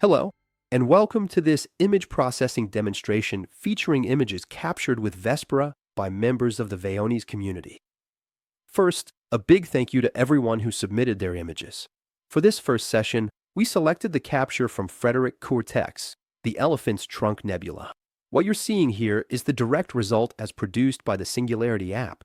Hello, and welcome to this image processing demonstration featuring images captured with VESPERA by members of the Veones community. First, a big thank you to everyone who submitted their images. For this first session, we selected the capture from Frédéric C, the Elephant Trunk Nebula. What you're seeing here is the direct result as produced by the Singularity app.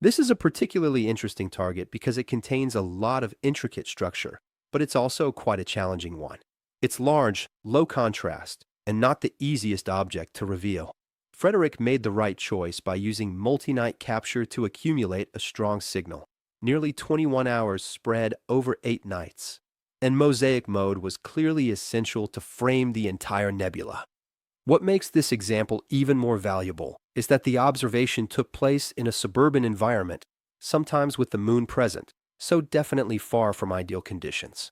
This is a particularly interesting target because it contains a lot of intricate structure, but it's also quite a challenging one. It's large, low contrast, and not the easiest object to reveal. Frédéric made the right choice by using multi-night capture to accumulate a strong signal, nearly 21 hours spread over 8 nights. And mosaic mode was clearly essential to frame the entire nebula. What makes this example even more valuable is that the observation took place in a suburban environment, sometimes with the moon present, so definitely far from ideal conditions.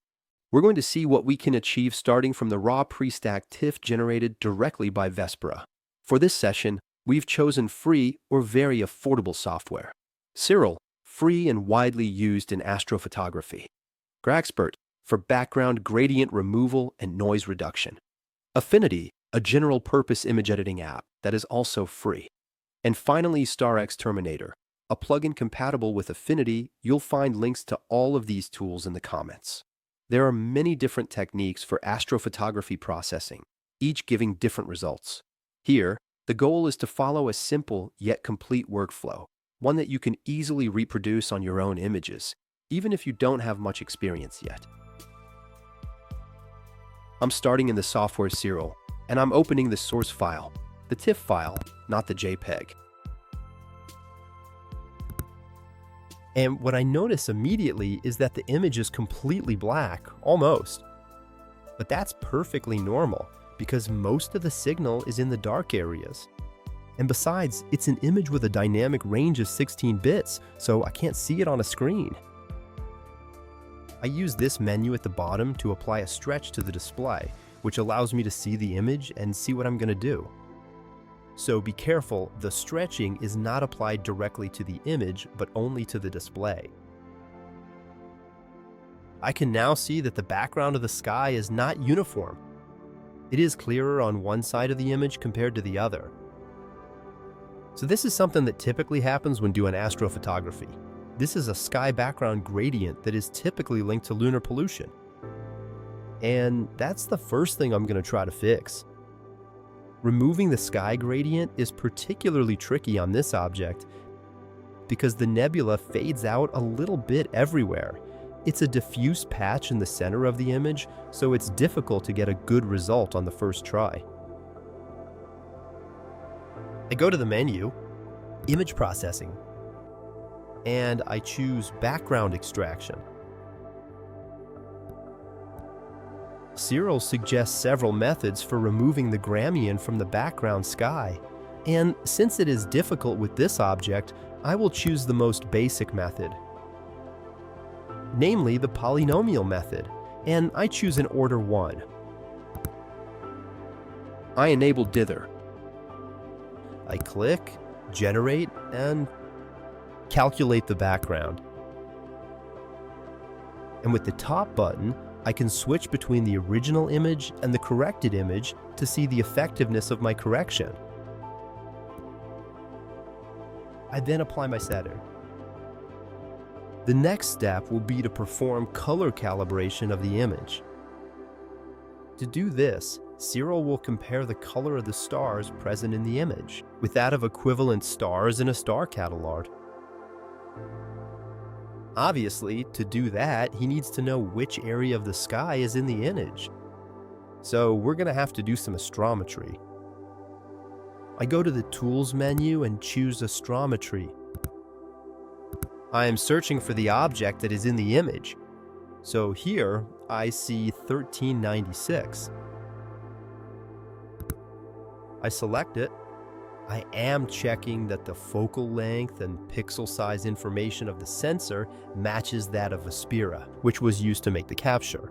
We're going to see what we can achieve starting from the raw pre-stacked TIFF generated directly by VESPERA. For this session, we've chosen free or very affordable software. SIRIL, free and widely used in astrophotography. GraXpert, for background gradient removal and noise reduction. Affinity, a general-purpose image editing app that is also free. And finally, StarX Terminator, a plugin compatible with Affinity. You'll find links to all of these tools in the comments. There are many different techniques for astrophotography processing, each giving different results. Here, the goal is to follow a simple yet complete workflow, one that you can easily reproduce on your own images, even if you don't have much experience yet. I'm starting in the software SIRIL, and I'm opening the source file, the TIFF file, not the JPEG. And what I notice immediately is that the image is completely black, almost. But that's perfectly normal, because most of the signal is in the dark areas. And besides, it's an image with a dynamic range of 16 bits, so I can't see it on a screen. I use this menu at the bottom to apply a stretch to the display, which allows me to see the image and see what I'm going to do. So be careful, the stretching is not applied directly to the image, but only to the display. I can now see that the background of the sky is not uniform. It is clearer on one side of the image compared to the other. So this is something that typically happens when doing astrophotography. This is a sky background gradient that is typically linked to lunar pollution. And that's the first thing I'm going to try to fix. Removing the sky gradient is particularly tricky on this object because the nebula fades out a little bit everywhere. It's a diffuse patch in the center of the image, so it's difficult to get a good result on the first try. I go to the menu, Image Processing, and I choose Background Extraction. SIRIL suggests several methods for removing the Gramian from the background sky, and since it is difficult with this object, I will choose the most basic method, namely the polynomial method, and I choose an order 1. I enable dither. I click, generate, and calculate the background. And with the top button, I can switch between the original image and the corrected image to see the effectiveness of my correction. I then apply my setter. The next step will be to perform color calibration of the image. To do this, SIRIL will compare the color of the stars present in the image with that of equivalent stars in a star catalog. Obviously, to do that, he needs to know which area of the sky is in the image. So we're going to have to do some astrometry. I go to the Tools menu and choose Astrometry. I am searching for the object that is in the image. So here, I see 1396. I select it. I am checking that the focal length and pixel size information of the sensor matches that of VESPERA, which was used to make the capture.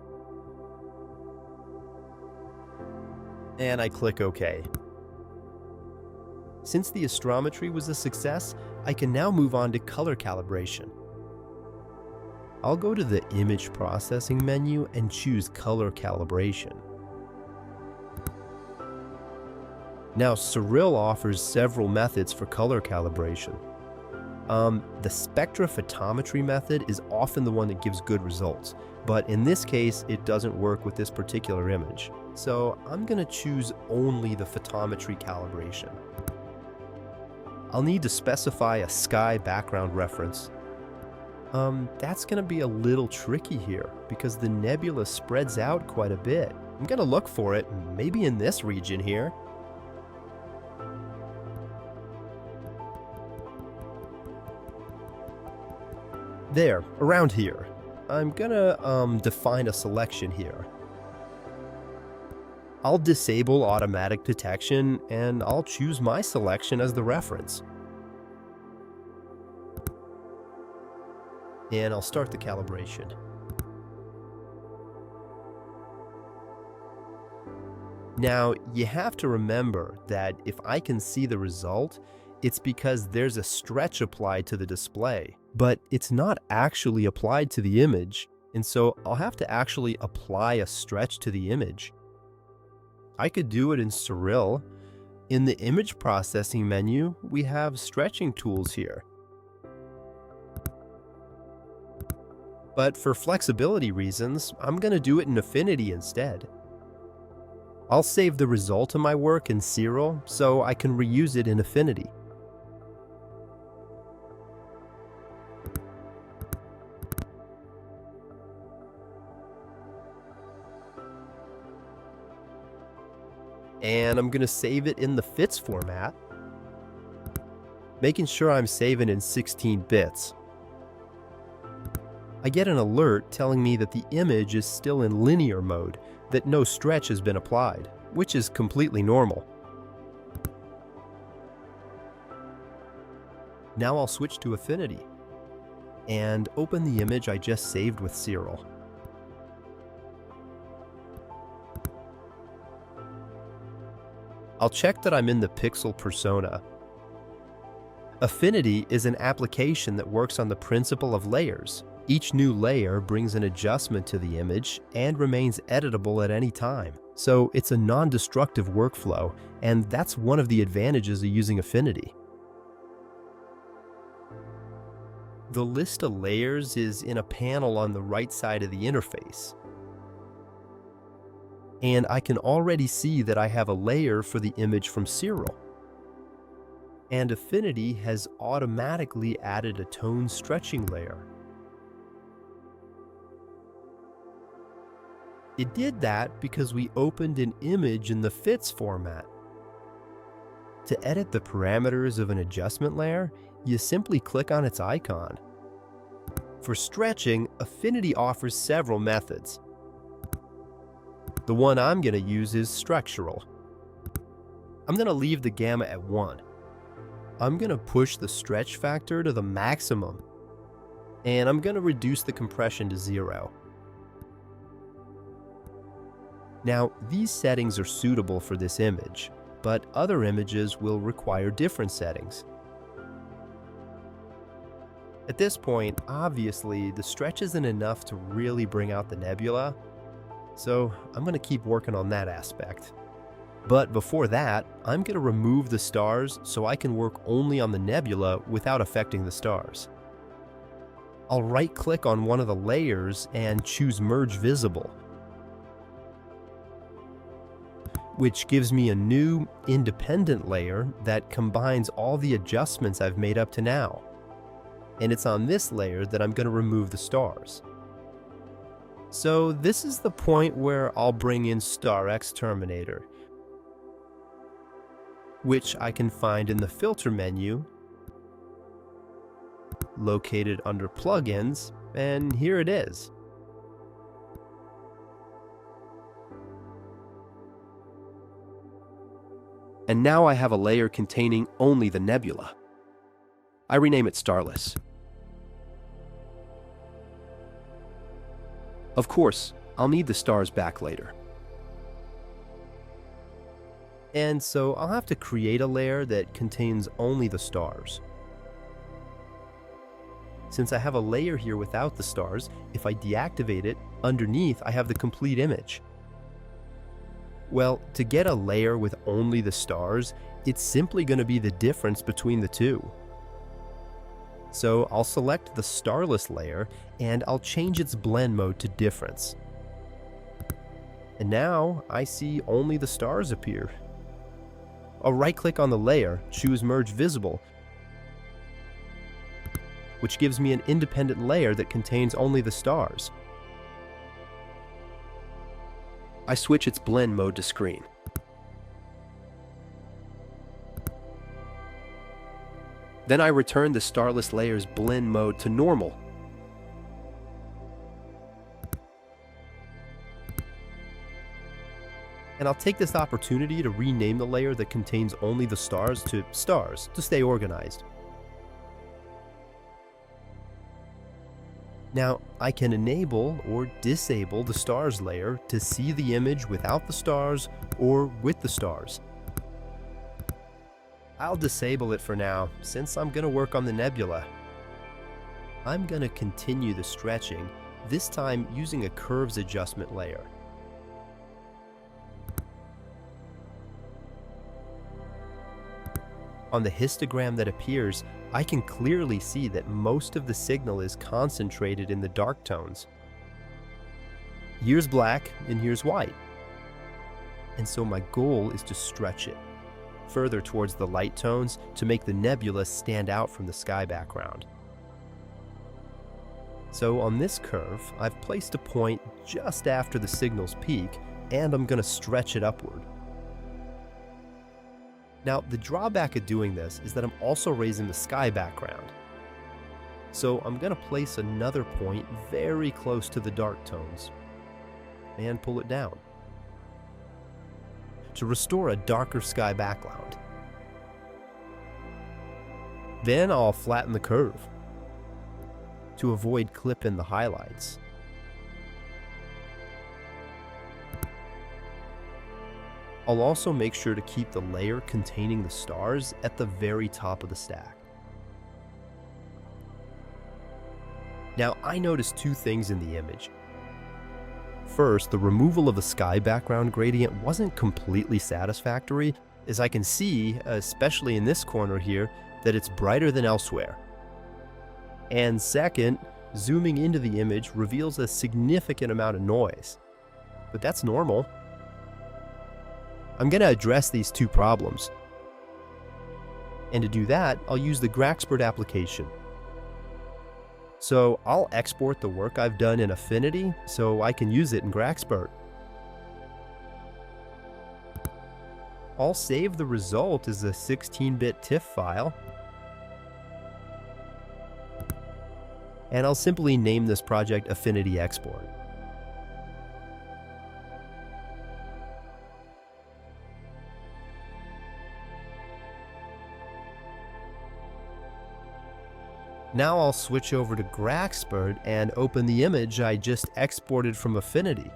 And I click OK. Since the astrometry was a success, I can now move on to color calibration. I'll go to the Image Processing menu and choose Color Calibration. Now, SIRIL offers several methods for color calibration. The spectrophotometry method is often the one that gives good results, but in this case, it doesn't work with this particular image. So I'm going to choose only the photometry calibration. I'll need to specify a sky background reference. That's going to be a little tricky here because the nebula spreads out quite a bit. I'm going to look for it, maybe in this region here. There, around here. I'm gonna define a selection here. I'll disable automatic detection and I'll choose my selection as the reference. And I'll start the calibration. Now, you have to remember that if I can see the result, it's because there's a stretch applied to the display, but it's not actually applied to the image, and so I'll have to actually apply a stretch to the image. I could do it in SIRIL. In the image processing menu, we have stretching tools here. But for flexibility reasons, I'm going to do it in Affinity instead. I'll save the result of my work in SIRIL so I can reuse it in Affinity. And I'm going to save it in the FITS format, making sure I'm saving in 16 bits. I get an alert telling me that the image is still in linear mode, that no stretch has been applied, which is completely normal. Now I'll switch to Affinity and open the image I just saved with SIRIL. I'll check that I'm in the pixel persona. Affinity is an application that works on the principle of layers. Each new layer brings an adjustment to the image and remains editable at any time. So it's a non-destructive workflow, and that's one of the advantages of using Affinity. The list of layers is in a panel on the right side of the interface. And I can already see that I have a layer for the image from SIRIL. And Affinity has automatically added a tone stretching layer. It did that because we opened an image in the FITS format. To edit the parameters of an adjustment layer, you simply click on its icon. For stretching, Affinity offers several methods. The one I'm going to use is structural. I'm going to leave the gamma at 1. I'm going to push the stretch factor to the maximum, and I'm going to reduce the compression to 0. Now, these settings are suitable for this image, but other images will require different settings. At this point, obviously, the stretch isn't enough to really bring out the nebula, so I'm going to keep working on that aspect. But before that, I'm going to remove the stars so I can work only on the nebula without affecting the stars. I'll right-click on one of the layers and choose Merge Visible, which gives me a new, independent layer that combines all the adjustments I've made up to now. And it's on this layer that I'm going to remove the stars. So this is the point where I'll bring in StarX Terminator, which I can find in the Filter menu, located under Plugins, and here it is. And now I have a layer containing only the nebula. I rename it Starless. Of course, I'll need the stars back later. And so I'll have to create a layer that contains only the stars. Since I have a layer here without the stars, if I deactivate it, underneath I have the complete image. Well, to get a layer with only the stars, it's simply going to be the difference between the two. So I'll select the starless layer and I'll change its blend mode to difference. And now I see only the stars appear. I'll right-click on the layer, choose Merge Visible, which gives me an independent layer that contains only the stars. I switch its blend mode to screen. Then I return the starless layer's blend mode to normal. And I'll take this opportunity to rename the layer that contains only the stars to stars to stay organized. Now, I can enable or disable the stars layer to see the image without the stars or with the stars. I'll disable it for now, since I'm going to work on the nebula. I'm going to continue the stretching, this time using a curves adjustment layer. On the histogram that appears, I can clearly see that most of the signal is concentrated in the dark tones. Here's black and here's white. And so my goal is to stretch it further towards the light tones to make the nebula stand out from the sky background. So on this curve, I've placed a point just after the signal's peak, and I'm going to stretch it upward. Now, the drawback of doing this is that I'm also raising the sky background. So I'm going to place another point very close to the dark tones and pull it down to restore a darker sky background. Then I'll flatten the curve to avoid clipping the highlights. I'll also make sure to keep the layer containing the stars at the very top of the stack. Now, I noticed two things in the image. First, the removal of the sky background gradient wasn't completely satisfactory, as I can see, especially in this corner here, that it's brighter than elsewhere. And second, zooming into the image reveals a significant amount of noise. But that's normal. I'm going to address these two problems. And to do that, I'll use the GraXpert application. So I'll export the work I've done in Affinity so I can use it in GraXpert. I'll save the result as a 16-bit TIFF file. And I'll simply name this project Affinity Export. Now I'll switch over to GraXpert and open the image I just exported from Affinity.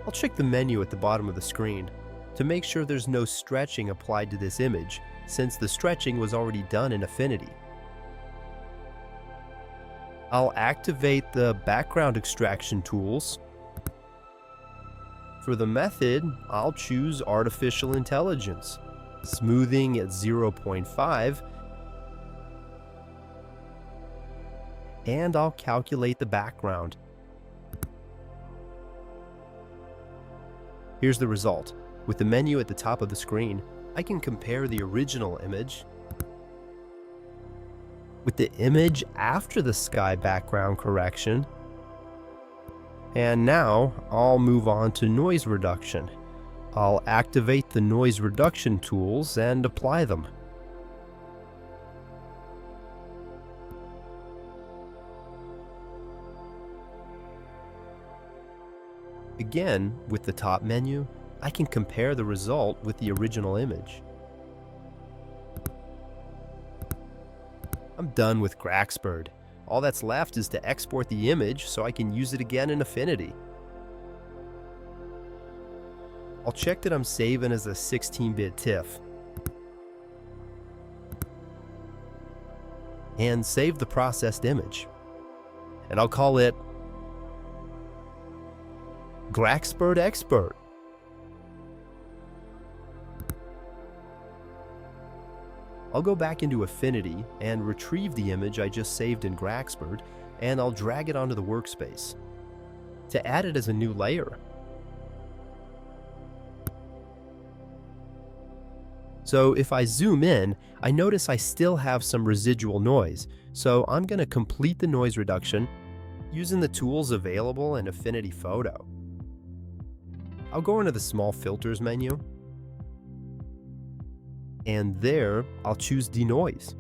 I'll check the menu at the bottom of the screen to make sure there's no stretching applied to this image, since the stretching was already done in Affinity. I'll activate the background extraction tools. For the method, I'll choose Artificial Intelligence, smoothing at 0.5, and I'll calculate the background. Here's the result. With the menu at the top of the screen, I can compare the original image with the image after the sky background correction. And now I'll move on to noise reduction. I'll activate the noise reduction tools and apply them. Again, with the top menu, I can compare the result with the original image. I'm done with GraXpert. All that's left is to export the image so I can use it again in Affinity. I'll check that I'm saving as a 16-bit TIFF. And save the processed image. and I'll call it GraXpert Expert. I'll go back into Affinity and retrieve the image I just saved in GraXpert, and I'll drag it onto the workspace to add it as a new layer. So if I zoom in, I notice I still have some residual noise, so I'm going to complete the noise reduction using the tools available in Affinity Photo. I'll go into the Small Filters menu, and there I'll choose Denoise.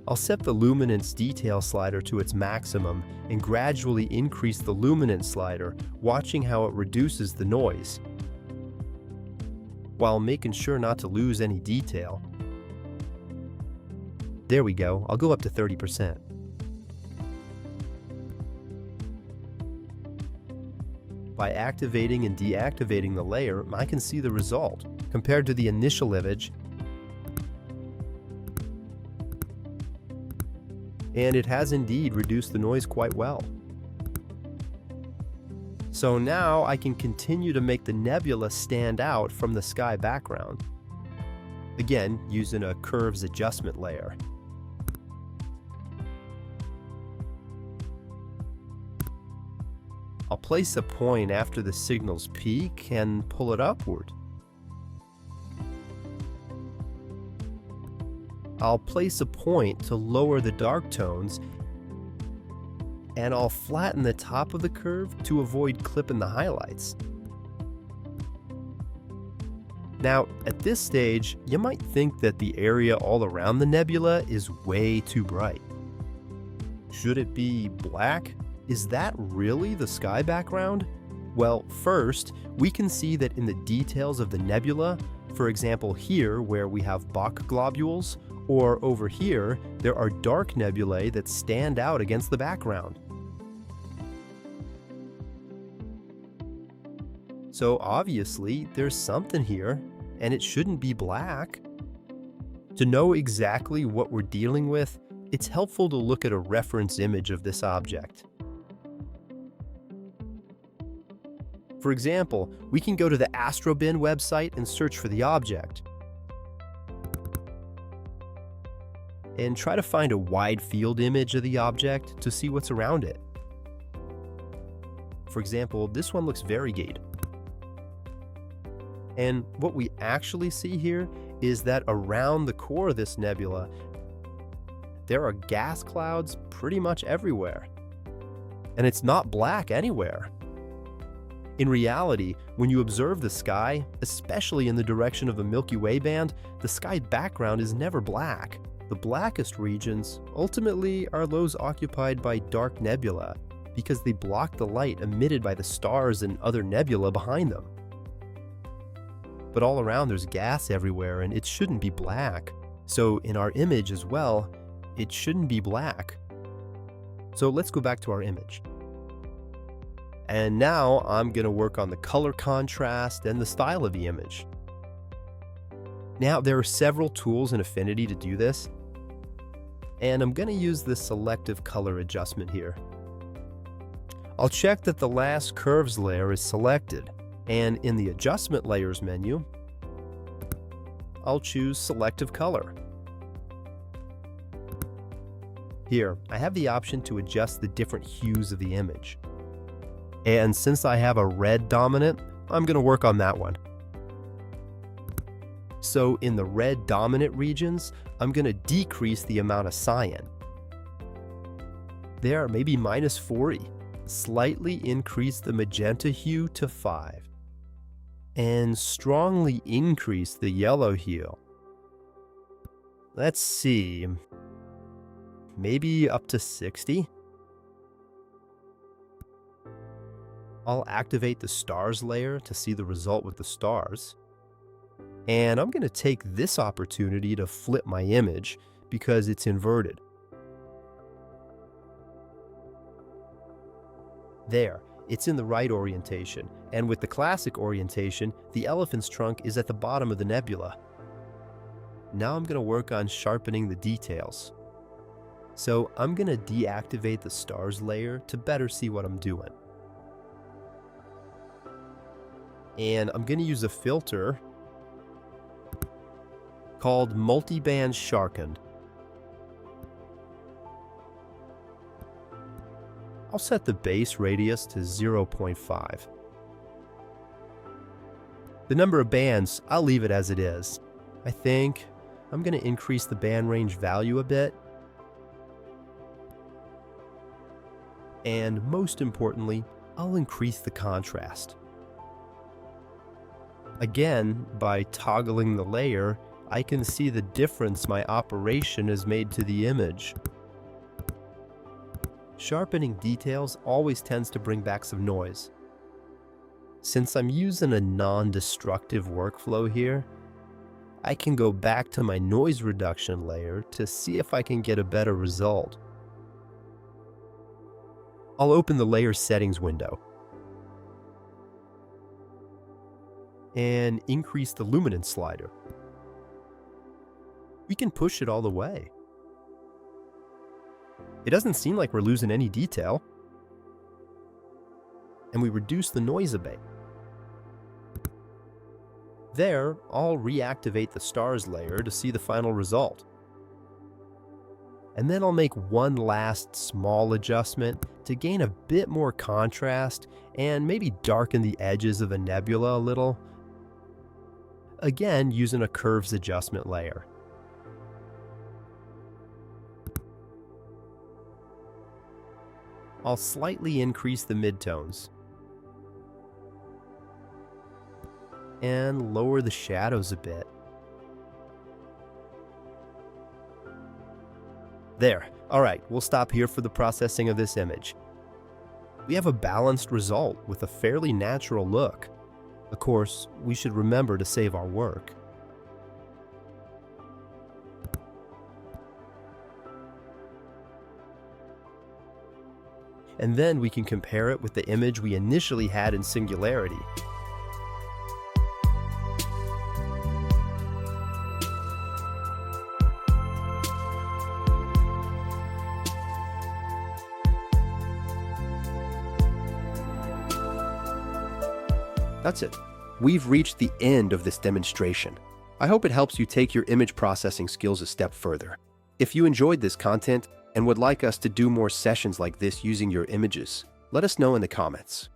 I'll set the luminance detail slider to its maximum and gradually increase the luminance slider, watching how it reduces the noise, while making sure not to lose any detail. There we go, I'll go up to 30%. By activating and deactivating the layer, I can see the result. Compared to the initial image, and it has indeed reduced the noise quite well. So now I can continue to make the nebula stand out from the sky background, again using a curves adjustment layer. I'll place a point after the signal's peak and pull it upward. I'll place a point to lower the dark tones, and I'll flatten the top of the curve to avoid clipping the highlights. Now, at this stage, you might think that the area all around the nebula is way too bright. Should it be black? Is that really the sky background? Well, first, we can see that in the details of the nebula, for example here where we have Bok globules, or over here, there are dark nebulae that stand out against the background. So obviously, there's something here, and it shouldn't be black. To know exactly what we're dealing with, it's helpful to look at a reference image of this object. For example, we can go to the Astrobin website and search for the object, and try to find a wide field image of the object to see what's around it. For example, this one looks variegated. And what we actually see here is that around the core of this nebula, there are gas clouds pretty much everywhere. And it's not black anywhere. In reality, when you observe the sky, especially in the direction of the Milky Way band, the sky background is never black. The blackest regions ultimately are those occupied by dark nebula because they block the light emitted by the stars and other nebula behind them. But all around there's gas everywhere and it shouldn't be black. So in our image as well, it shouldn't be black. So let's go back to our image. And now I'm going to work on the color contrast and the style of the image. Now there are several tools in Affinity to do this, and I'm going to use the selective color adjustment here. I'll check that the last curves layer is selected, and in the adjustment layers menu, I'll choose selective color. Here, I have the option to adjust the different hues of the image. And since I have a red dominant, I'm going to work on that one. So in the red dominant regions, I'm going to decrease the amount of cyan. There, maybe -40. Slightly increase the magenta hue to 5. And strongly increase the yellow hue. Let's see, maybe up to 60. I'll activate the stars layer to see the result with the stars. And I'm going to take this opportunity to flip my image because it's inverted. There, it's in the right orientation, and with the classic orientation, the elephant's trunk is at the bottom of the nebula. Now I'm going to work on sharpening the details. So I'm going to deactivate the stars layer to better see what I'm doing. And I'm going to use a filter called Multiband Sharpened. I'll set the base radius to 0.5. The number of bands, I'll leave it as it is. I think I'm going to increase the band range value a bit. And most importantly, I'll increase the contrast. Again, by toggling the layer, I can see the difference my operation has made to the image. Sharpening details always tends to bring back some noise. Since I'm using a non-destructive workflow here, I can go back to my noise reduction layer to see if I can get a better result. I'll open the layer settings window and increase the luminance slider. We can push it all the way. It doesn't seem like we're losing any detail. And we reduce the noise a bit. There, I'll reactivate the stars layer to see the final result. And then I'll make one last small adjustment to gain a bit more contrast and maybe darken the edges of the nebula a little. Again, using a curves adjustment layer. I'll slightly increase the midtones and lower the shadows a bit. There. Alright, we'll stop here for the processing of this image. We have a balanced result with a fairly natural look. Of course, we should remember to save our work. And then we can compare it with the image we initially had in Singularity. That's it. We've reached the end of this demonstration. I hope it helps you take your image processing skills a step further. If you enjoyed this content and would like us to do more sessions like this using your images, let us know in the comments.